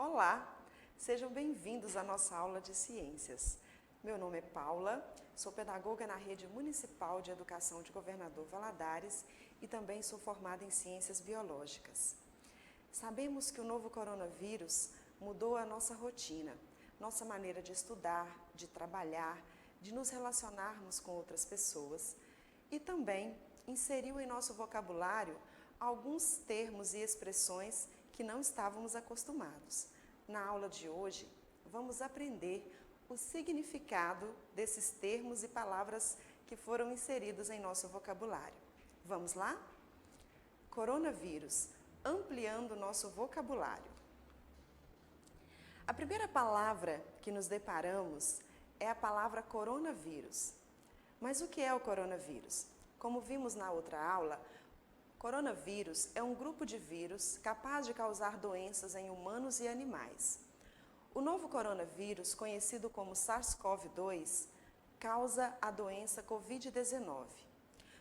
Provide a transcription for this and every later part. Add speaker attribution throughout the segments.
Speaker 1: Olá, sejam bem-vindos à nossa aula de ciências. Meu nome é Paula, sou pedagoga na Rede Municipal de Educação de Governador Valadares e também sou formada em Ciências Biológicas. Sabemos que o novo coronavírus mudou a nossa rotina, nossa maneira de estudar, de trabalhar, de nos relacionarmos com outras pessoas e também inseriu em nosso vocabulário alguns termos e expressões que não estávamos acostumados. Na aula de hoje, vamos aprender o significado desses termos e palavras que foram inseridos em nosso vocabulário. Vamos lá? Coronavírus, ampliando nosso vocabulário. A primeira palavra que nos deparamos é a palavra coronavírus. Mas o que é o coronavírus? Como vimos na outra aula, coronavírus é um grupo de vírus capaz de causar doenças em humanos e animais. O novo coronavírus, conhecido como SARS-CoV-2, causa a doença Covid-19.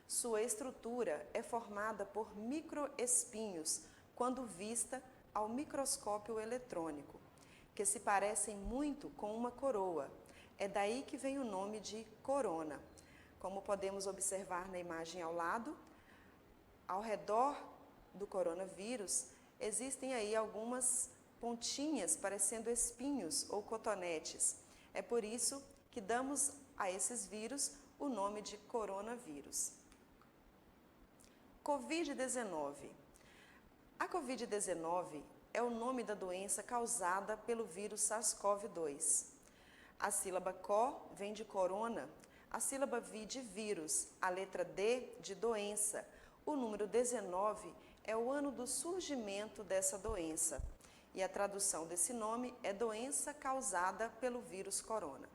Speaker 1: Sua estrutura é formada por microespinhos quando vista ao microscópio eletrônico, que se parecem muito com uma coroa. É daí que vem o nome de corona. Como podemos observar na imagem ao lado, ao redor do coronavírus, existem aí algumas pontinhas parecendo espinhos ou cotonetes. É por isso que damos a esses vírus o nome de coronavírus. Covid-19. A Covid-19 é o nome da doença causada pelo vírus SARS-CoV-2. A sílaba CO vem de corona, a sílaba VI de vírus, a letra D de doença. O número 19 é o ano do surgimento dessa doença e a tradução desse nome é doença causada pelo vírus corona.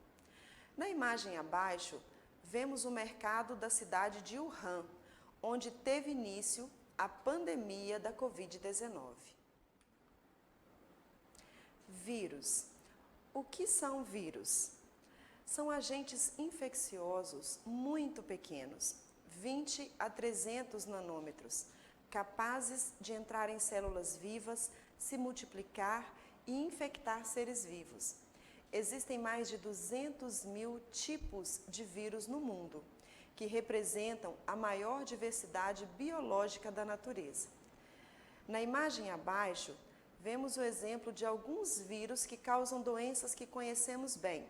Speaker 1: Na imagem abaixo, vemos o mercado da cidade de Wuhan, onde teve início a pandemia da Covid-19. Vírus. O que são vírus? São agentes infecciosos muito pequenos, 20 a 300 nanômetros, capazes de entrar em células vivas, se multiplicar e infectar seres vivos. Existem mais de 200 mil tipos de vírus no mundo, que representam a maior diversidade biológica da natureza. Na imagem abaixo, vemos o exemplo de alguns vírus que causam doenças que conhecemos bem.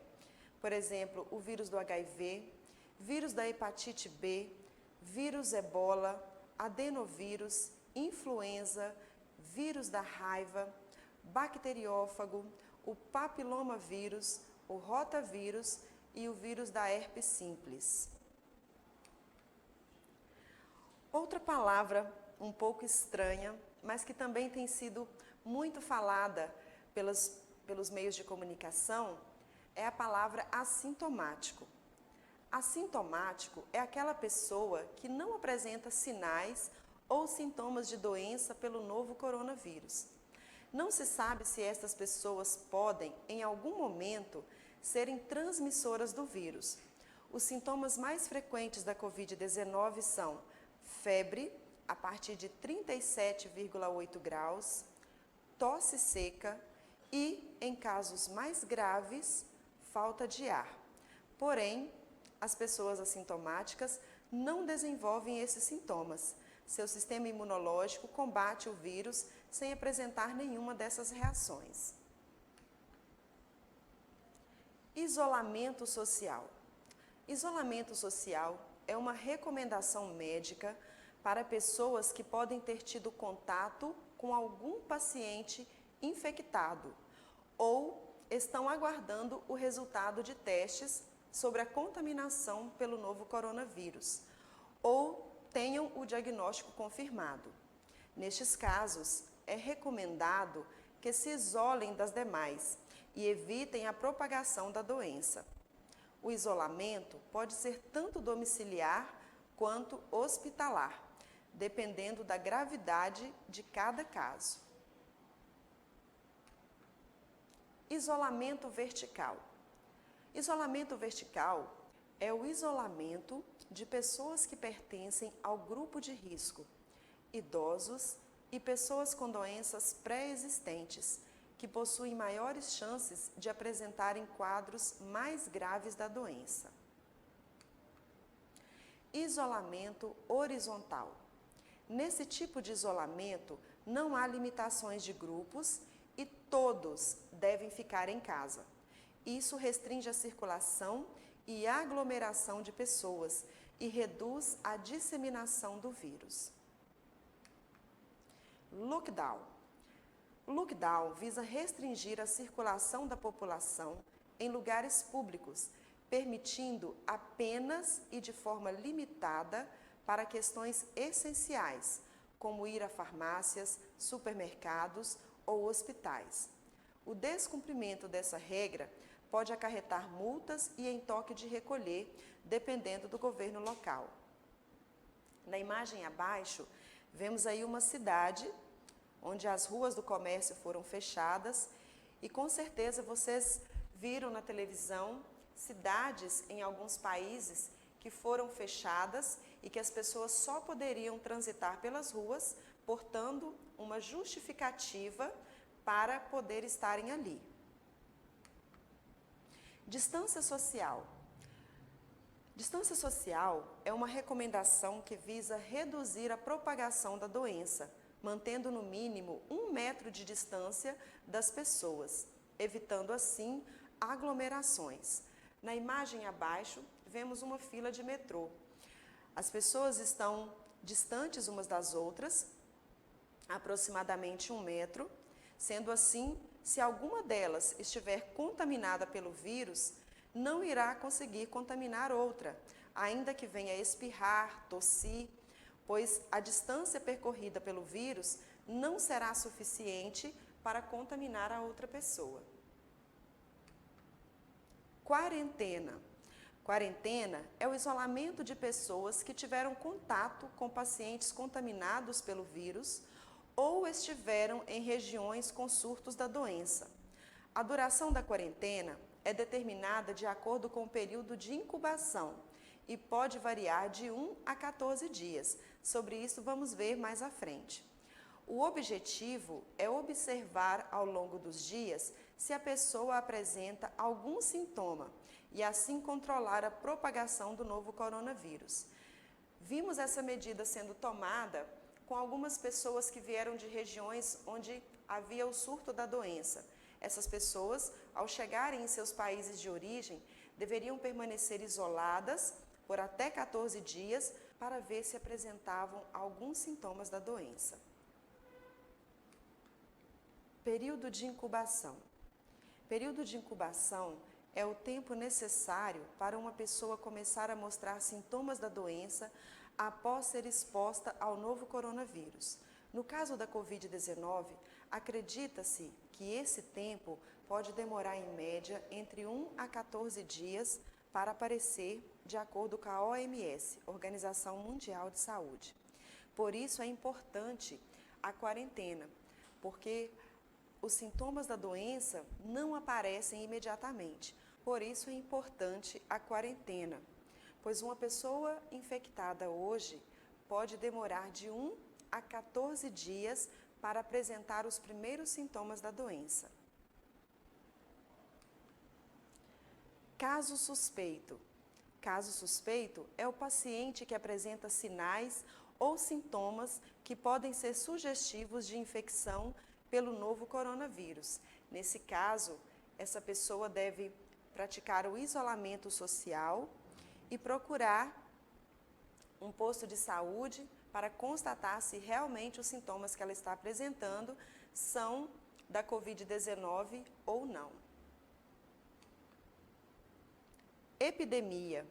Speaker 1: Por exemplo, o vírus do HIV, vírus da hepatite B, vírus ebola, adenovírus, influenza, vírus da raiva, bacteriófago, o papilomavírus, o rotavírus e o vírus da herpes simples. Outra palavra um pouco estranha, mas que também tem sido muito falada pelos meios de comunicação, é a palavra assintomático. Assintomático é aquela pessoa que não apresenta sinais ou sintomas de doença pelo novo coronavírus. Não se sabe se estas pessoas podem, em algum momento, serem transmissoras do vírus. Os sintomas mais frequentes da Covid-19 são febre, a partir de 37,8 graus, tosse seca e, em casos mais graves, falta de ar. Porém, as pessoas assintomáticas não desenvolvem esses sintomas. Seu sistema imunológico combate o vírus sem apresentar nenhuma dessas reações. Isolamento social. Isolamento social é uma recomendação médica para pessoas que podem ter tido contato com algum paciente infectado ou estão aguardando o resultado de testes sobre a contaminação pelo novo coronavírus, ou tenham o diagnóstico confirmado. Nestes casos, é recomendado que se isolem das demais e evitem a propagação da doença. O isolamento pode ser tanto domiciliar quanto hospitalar, dependendo da gravidade de cada caso. Isolamento vertical. Isolamento vertical é o isolamento de pessoas que pertencem ao grupo de risco, idosos e pessoas com doenças pré-existentes, que possuem maiores chances de apresentarem quadros mais graves da doença. Isolamento horizontal. Nesse tipo de isolamento, não há limitações de grupos e todos devem ficar em casa. Isso restringe a circulação e aglomeração de pessoas e reduz a disseminação do vírus. Lockdown. Lockdown visa restringir a circulação da população em lugares públicos, permitindo apenas e de forma limitada para questões essenciais, como ir a farmácias, supermercados ou hospitais. O descumprimento dessa regra pode acarretar multas e em toque de recolher, dependendo do governo local. Na imagem abaixo, vemos aí uma cidade onde as ruas do comércio foram fechadas e com certeza vocês viram na televisão cidades em alguns países que foram fechadas e que as pessoas só poderiam transitar pelas ruas portando uma justificativa para poder estarem ali. Distância social. Distância social é uma recomendação que visa reduzir a propagação da doença, mantendo no mínimo 1 metro de distância das pessoas, evitando assim aglomerações. Na imagem abaixo, vemos uma fila de metrô. As pessoas estão distantes umas das outras, aproximadamente 1 metro, sendo assim, se alguma delas estiver contaminada pelo vírus, não irá conseguir contaminar outra, ainda que venha espirrar, tossir, pois a distância percorrida pelo vírus não será suficiente para contaminar a outra pessoa. Quarentena. Quarentena é o isolamento de pessoas que tiveram contato com pacientes contaminados pelo vírus ou estiveram em regiões com surtos da doença. A duração da quarentena é determinada de acordo com o período de incubação e pode variar de 1 a 14 dias. Sobre isso vamos ver mais à frente. O objetivo é observar ao longo dos dias se a pessoa apresenta algum sintoma e assim controlar a propagação do novo coronavírus. Vimos essa medida sendo tomada com algumas pessoas que vieram de regiões onde havia o surto da doença. Essas pessoas, ao chegarem em seus países de origem, deveriam permanecer isoladas por até 14 dias para ver se apresentavam alguns sintomas da doença. Período de incubação. Período de incubação é o tempo necessário para uma pessoa começar a mostrar sintomas da doença após ser exposta ao novo coronavírus. No caso da Covid-19, acredita-se que esse tempo pode demorar em média entre 1 a 14 dias para aparecer, de acordo com a OMS, Organização Mundial de Saúde. Por isso é importante a quarentena, porque os sintomas da doença não aparecem imediatamente. Por isso é importante a quarentena, pois uma pessoa infectada hoje pode demorar de 1 a 14 dias para apresentar os primeiros sintomas da doença. Caso suspeito. Caso suspeito é o paciente que apresenta sinais ou sintomas que podem ser sugestivos de infecção pelo novo coronavírus. Nesse caso, essa pessoa deve praticar o isolamento social e procurar um posto de saúde para constatar se realmente os sintomas que ela está apresentando são da Covid-19 ou não. Epidemia.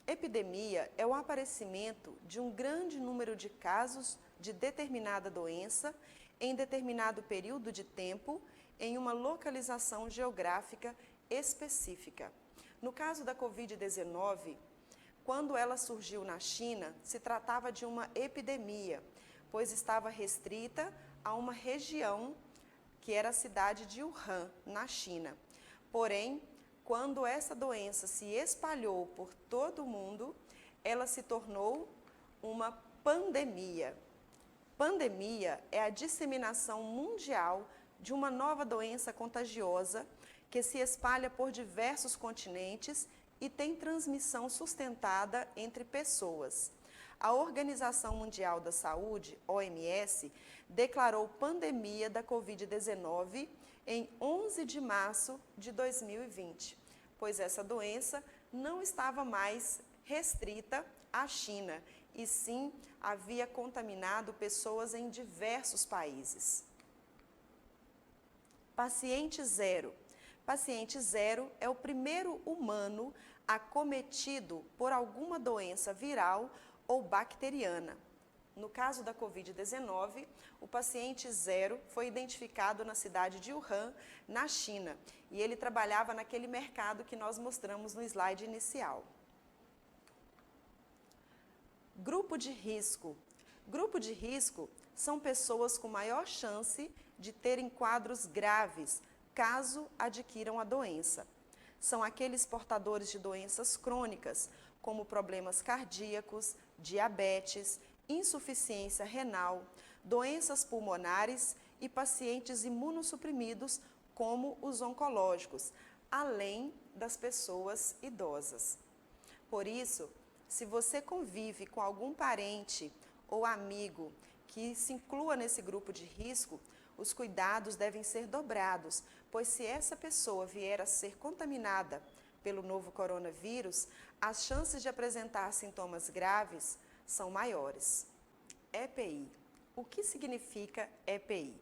Speaker 1: Epidemia é o aparecimento de um grande número de casos de determinada doença em determinado período de tempo em uma localização geográfica específica. No caso da Covid-19, quando ela surgiu na China, se tratava de uma epidemia, pois estava restrita a uma região que era a cidade de Wuhan, na China. Porém, quando essa doença se espalhou por todo o mundo, ela se tornou uma pandemia. Pandemia é a disseminação mundial de uma nova doença contagiosa que se espalha por diversos continentes e tem transmissão sustentada entre pessoas. A Organização Mundial da Saúde, OMS, declarou pandemia da Covid-19 em 11 de março de 2020, pois essa doença não estava mais restrita à China, e sim havia contaminado pessoas em diversos países. Paciente zero. Paciente zero é o primeiro humano acometido por alguma doença viral ou bacteriana. No caso da Covid-19, o paciente zero foi identificado na cidade de Wuhan, na China, e ele trabalhava naquele mercado que nós mostramos no slide inicial. Grupo de risco. Grupo de risco são pessoas com maior chance de terem quadros graves, caso adquiram a doença. São aqueles portadores de doenças crônicas, como problemas cardíacos, diabetes, insuficiência renal, doenças pulmonares e pacientes imunossuprimidos, como os oncológicos, além das pessoas idosas. Por isso, se você convive com algum parente ou amigo que se inclua nesse grupo de risco, os cuidados devem ser dobrados, pois se essa pessoa vier a ser contaminada pelo novo coronavírus, as chances de apresentar sintomas graves são maiores. EPI. O que significa EPI?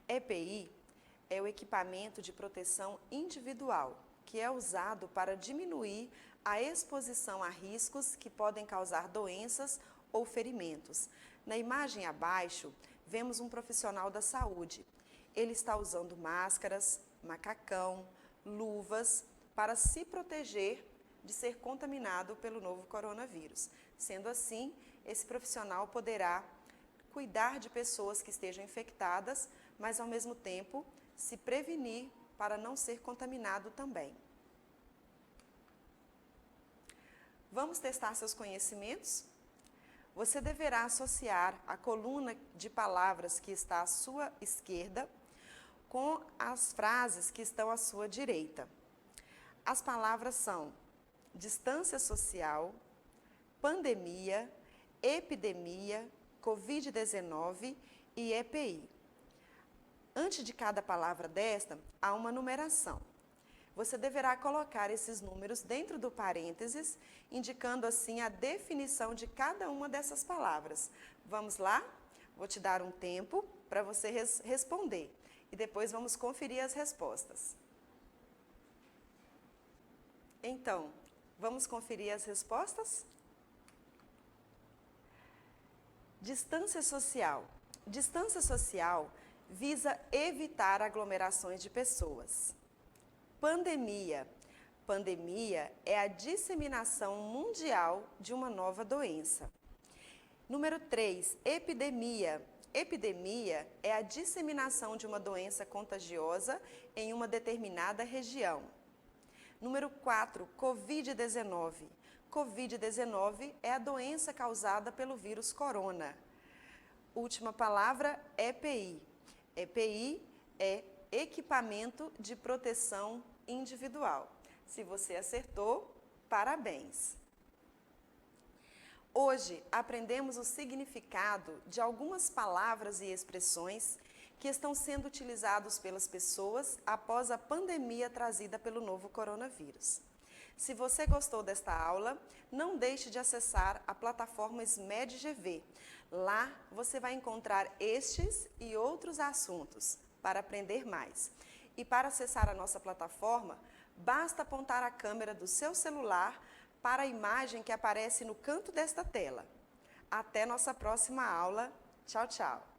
Speaker 1: EPI é o equipamento de proteção individual, que é usado para diminuir a exposição a riscos que podem causar doenças ou ferimentos. Na imagem abaixo, vemos um profissional da saúde. Ele está usando máscaras, macacão, luvas para se proteger de ser contaminado pelo novo coronavírus. Sendo assim, esse profissional poderá cuidar de pessoas que estejam infectadas, mas ao mesmo tempo se prevenir para não ser contaminado também. Vamos testar seus conhecimentos? Você deverá associar a coluna de palavras que está à sua esquerda com as frases que estão à sua direita. As palavras são distância social, pandemia, epidemia, Covid-19 e EPI. Antes de cada palavra desta, há uma numeração. Você deverá colocar esses números dentro do parênteses, indicando assim a definição de cada uma dessas palavras. Vamos lá? Vou te dar um tempo para você responder e depois vamos conferir as respostas. Então, vamos conferir as respostas? Distância social. Distância social visa evitar aglomerações de pessoas. Pandemia. Pandemia é a disseminação mundial de uma nova doença. Número 3, epidemia. Epidemia é a disseminação de uma doença contagiosa em uma determinada região. Número 4, Covid-19. Covid-19 é a doença causada pelo vírus corona. Última palavra, EPI. EPI é equipamento de proteção individual. Se você acertou, parabéns! Hoje aprendemos o significado de algumas palavras e expressões que estão sendo utilizados pelas pessoas após a pandemia trazida pelo novo coronavírus. Se você gostou desta aula, não deixe de acessar a plataforma SMED-GV. Lá você vai encontrar estes e outros assuntos para aprender mais. E para acessar a nossa plataforma, basta apontar a câmera do seu celular para a imagem que aparece no canto desta tela. Até nossa próxima aula. Tchau, tchau!